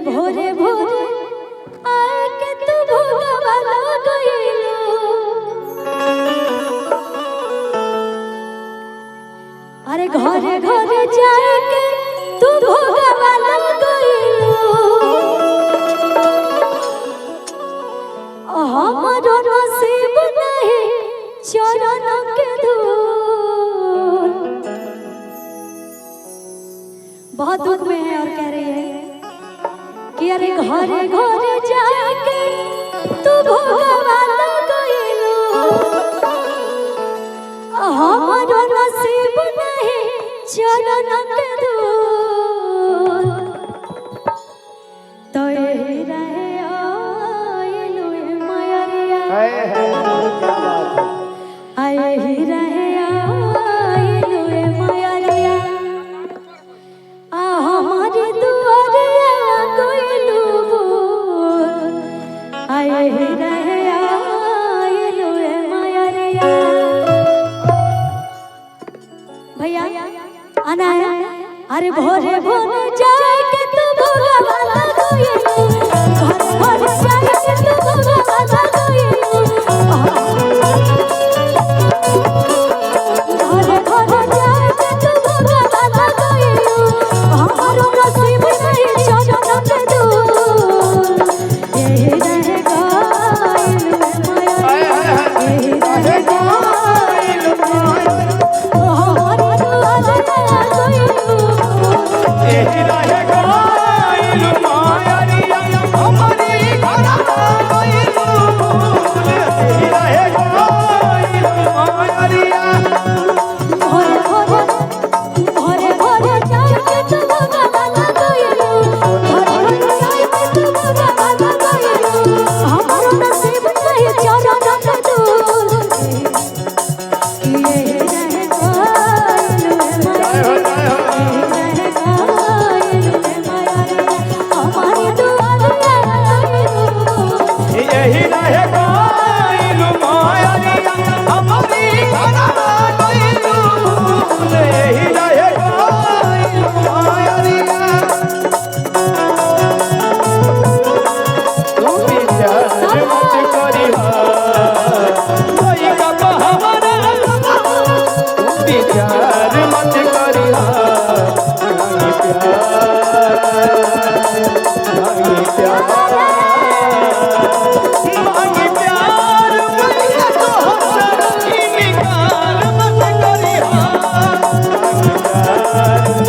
भोरे भोरे आए के तू भोगवाला गइलो अरे घरे घरे जाए के तू भोगवाला गइलो हमारो नसीब नहीं चरण के धूल। बहुत दुख में है और कह रही है कि अरे घरे घरे जाके तू भोगवाला गइलो हमारो नसीब नहीं चरण के धूल। तो यही रहे आइलो मयरिया आए ही रहे आइलो मयरिया हमारी दुआरिया गइलू आए ही रहे आइलो मयरिया। भैया आना है अरे भोरे भोरे जाए के तू भोगवाला गइलू घर घर जाए के तू भोगवाला गइलू घरे घरे जाए के तू भोगवाला गइलू हमारो नसीब नहीं चरण के धूल। यही रहे गइलू माया यही रहे गइलू माया हमारी दुआरिया गइलू यही रहे गइलू माया हमारी घरा गइलू यही रहे गइलू माया भोरे भोरे जाए के तू भोगवाला गइलू घरे घरे जाए के तू भोगवाला गइलू हमारो नसीब नहीं चरण के धूल। यही रहे गइलू माया यही रहे गइलू माया हमारी दुआरिया गइलू यही रहे गइलू माया हमारी घरा गइलू यही रहे गइलू माया तू विचार मत करिहा कोई कब हमारा तू विचार मत करिहा नहीं प्यार मांगे प्यार मैया तो हंस इनकार मत करिहा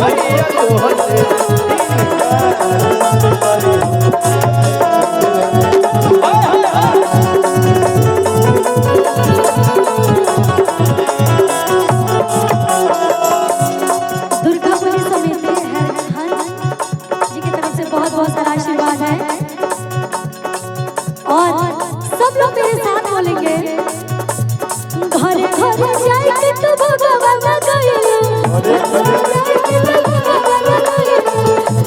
मैया तो हंस इनकार मत दुर्गा पूजा समिति हैदराबाद जी की तरफ से बहुत बहुत सारा आशीर्वाद है और सब लोग मेरे साथ बोलेंगे घरे घरे जाए के तू भोगवाला गइलू घरे घरे जाए के तू भोगवाला गइलू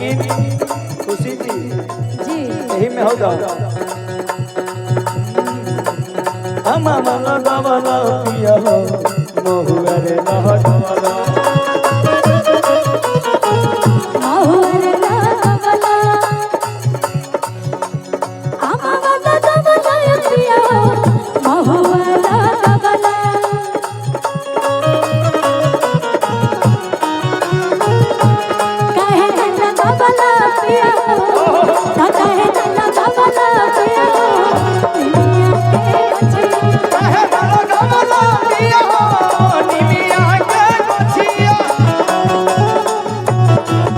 लेकिन खुशी जी जी यही में हो जाओ हम माला दावला पिया हो महुआ रे लहटवाला महुअर लागला आमावाला दवला पिया महुअर लागला काहे न दवला पिया काहे न दवला पिया दुनिया के बचिया काहे माला दावला पिया हो निमिया के बचिया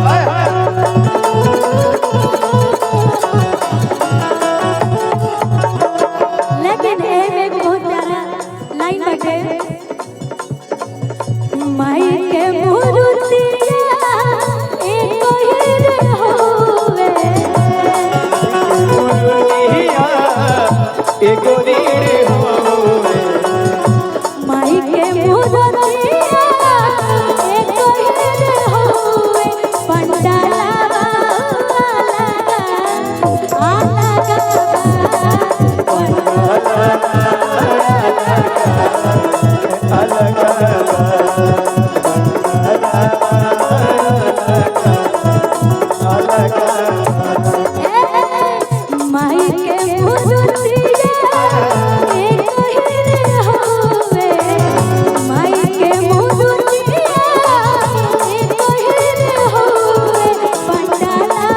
हाय हाय लेकिन एक बहुत प्यारा लाइन बाटे माई के मूर्तिया एक ही होवे मुरुनिया एगो नीरे होवे माई के मूर्तिया एक ही होवे पंडाला माई के मूर्तिया एक ही होवे माई के मूर्तिया एक ही होवे पंडाला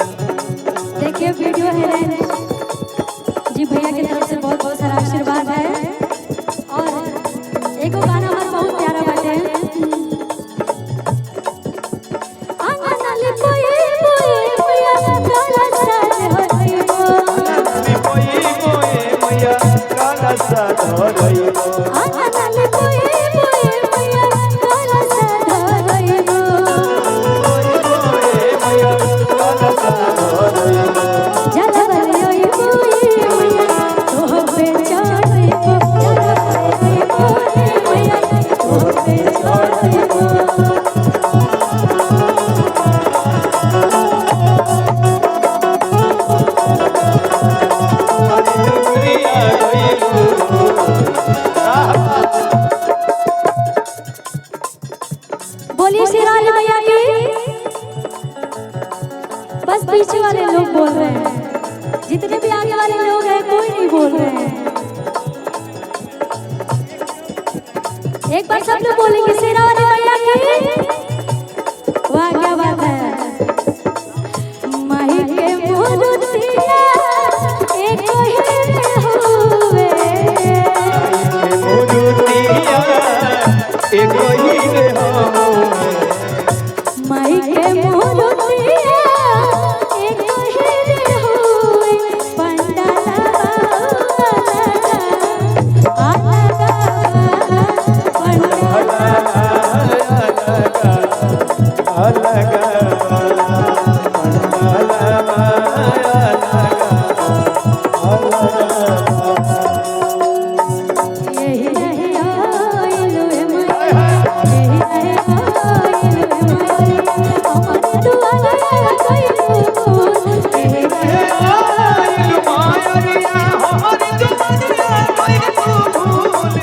देखिए वीडियो है जी भैया की तरफ से बहुत बहुत सारा आशीर्वाद है और एक गाना हमारा बहुत प्यारा बाटे आंगनले कोई भैया काला साज होइबो मैया काला सा धरइबो आंगनले कोई भैया काला साज होइबो मैया काला सा धरइबो जलवल होइबो भैया तोह पे चढ़इबो जलवल होइबो भैया तोह पे चढ़इबो बोलिए श्री राम मैया की बस पीछे वाले लोग बोल रहे हैं जितने भी आगे वाले लोग हैं कोई नहीं बोल रहे हैं एक बार सब लोग बोलेंगे श्री राम मैया की वाह क्या बात है माही के मूर्तिया एक ही होवे मुरुनिया एगो हीरे होवे माई के मूर्तिया एक ही होवे पंडाला यही रहे आइलो मैया यही रहे आइलो मैया अमर दुआरा कइलो यही रहे माया हमारी दुनिया कोई भूल